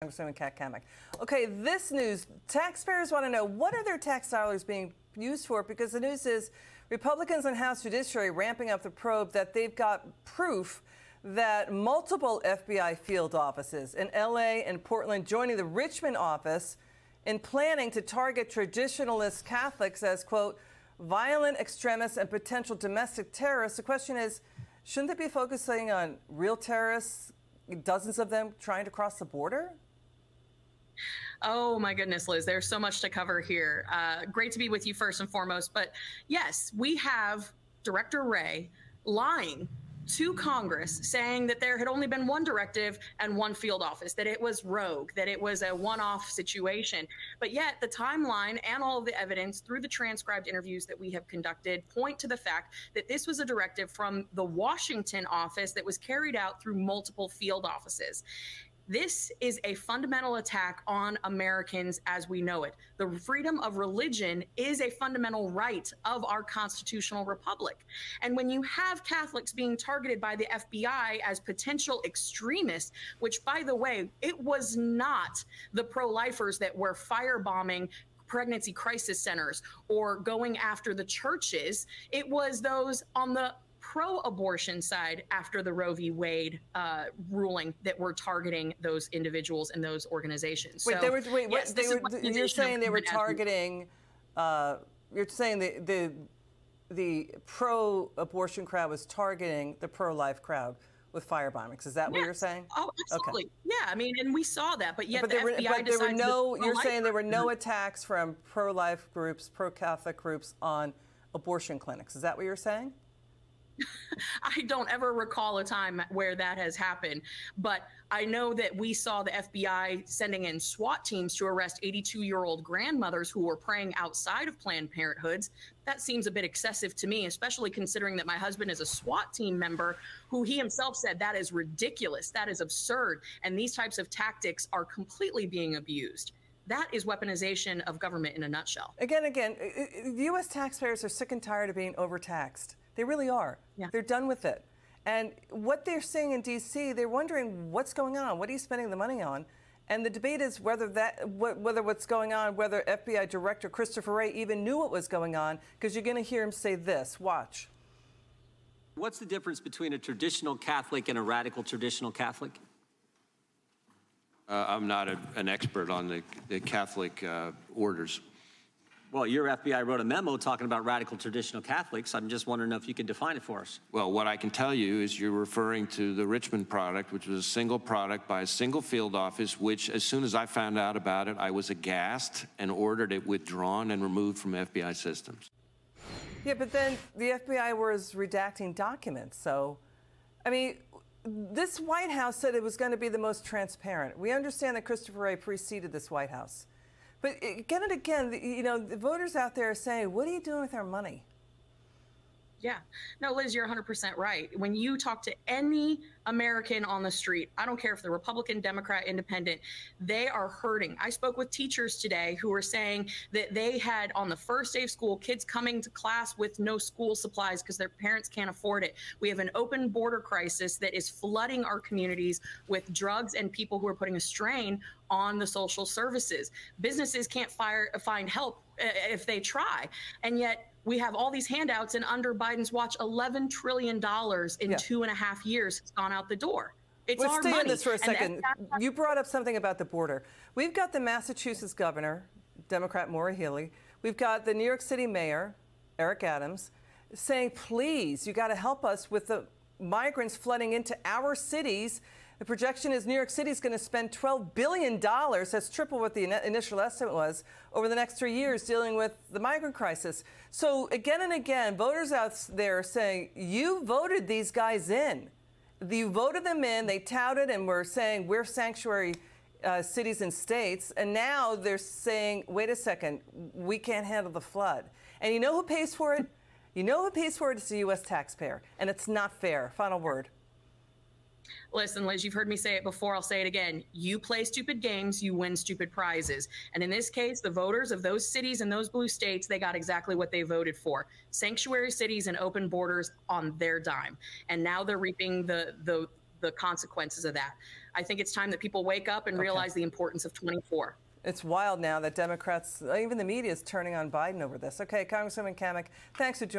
Congresswoman Cammack. Okay, this news, taxpayers want to know, what are their tax dollars being used for? Because the news is Republicans on House Judiciary ramping up the probe that they've got proof that multiple FBI field offices in L.A. and Portland joining the Richmond office in planning to target traditionalist Catholics as, quote, violent extremists and potential domestic terrorists. The question is, shouldn't they be focusing on real terrorists, dozens of them trying to cross the border? Oh, my goodness, Liz, there's so much to cover here. Great to be with you first and foremost. But yes, we have Director Wray lying to Congress, saying that there had only been one directive and one field office, that it was rogue, that it was a one-off situation. But yet the timeline and all of the evidence through the transcribed interviews that we have conducted point to the fact that this was a directive from the Washington office that was carried out through multiple field offices. This is a fundamental attack on Americans as we know it. The freedom of religion is a fundamental right of our constitutional republic. And when you have Catholics being targeted by the FBI as potential extremists, which, by the way, it was not the pro-lifers that were firebombing pregnancy crisis centers or going after the churches, it was those on the pro-abortion side after the Roe v. Wade ruling that were targeting those individuals and those organizations. Wait, you're saying they were targeting, you're saying the pro-abortion crowd was targeting the pro-life crowd with firebombings. Is that what you're saying? Oh, absolutely. Okay. Yeah, I mean, and we saw that, but yet you're saying there were no attacks from pro-life groups, pro-Catholic groups on abortion clinics. Is that what you're saying? I don't ever recall a time where that has happened, but I know that we saw the FBI sending in SWAT teams to arrest 82-year-old grandmothers who were praying outside of Planned Parenthoods. That seems a bit excessive to me, especially considering that my husband is a SWAT team member who he himself said that is ridiculous, that is absurd, and these types of tactics are completely being abused. That is weaponization of government in a nutshell. Again, U.S. taxpayers are sick and tired of being overtaxed. They really are. Yeah. They're done with it. And what they're seeing in D.C., they're wondering what's going on. What are you spending the money on? And the debate is whether what's going on, whether FBI Director Christopher Wray even knew what was going on, because you're going to hear him say this. Watch. What's the difference between a traditional Catholic and a radical traditional Catholic? I'm not an expert on the Catholic orders. Well, your FBI wrote a memo talking about radical traditional Catholics. I'm just wondering if you can define it for us. Well, what I can tell you is you're referring to the Richmond product, which was a single product by a single field office, which as soon as I found out about it, I was aghast and ordered it withdrawn and removed from FBI systems. Yeah, but then the FBI was redacting documents. So, I mean, this White House said it was going to be the most transparent. We understand that Christopher Wray preceded this White House. But again and again, you know, the voters out there are saying, what are you doing with our money? Yeah. No, Liz, you're 100% right. When you talk to any American on the street, I don't care if they're Republican, Democrat, Independent, they are hurting. I spoke with teachers today who were saying that they had, on the first day of school, kids coming to class with no school supplies because their parents can't afford it. We have an open border crisis that is flooding our communities with drugs and people who are putting a strain on the social services. Businesses can't find help if they try. And yet, we have all these handouts, and under Biden's watch, $11 trillion in 2.5 years has gone out the door. It's Let's our stay money. on this for a second. You brought up something about the border. We've got the Massachusetts governor, Democrat Maura Healey. We've got the New York City mayor, Eric Adams, saying, please, you got to help us with the migrants flooding into our cities. The projection is New York City is going to spend $12 billion, that's triple what the initial estimate was, over the next 3 years dealing with the migrant crisis. So again and again, voters out there are saying, you voted these guys in. You voted them in, they touted and were saying we're sanctuary cities and states, and now they're saying, wait a second, we can't handle the flood. And you know who pays for it? You know who pays for it? It's the U.S. taxpayer, and it's not fair. Final word. Listen, Liz, you've heard me say it before. I'll say it again. You play stupid games, you win stupid prizes. And in this case, the voters of those cities and those blue states, they got exactly what they voted for. Sanctuary cities and open borders on their dime. And now they're reaping the consequences of that. I think it's time that people wake up and realize the importance of 24. It's wild now that Democrats, even the media, is turning on Biden over this. Okay, Congresswoman Cammack, thanks for joining.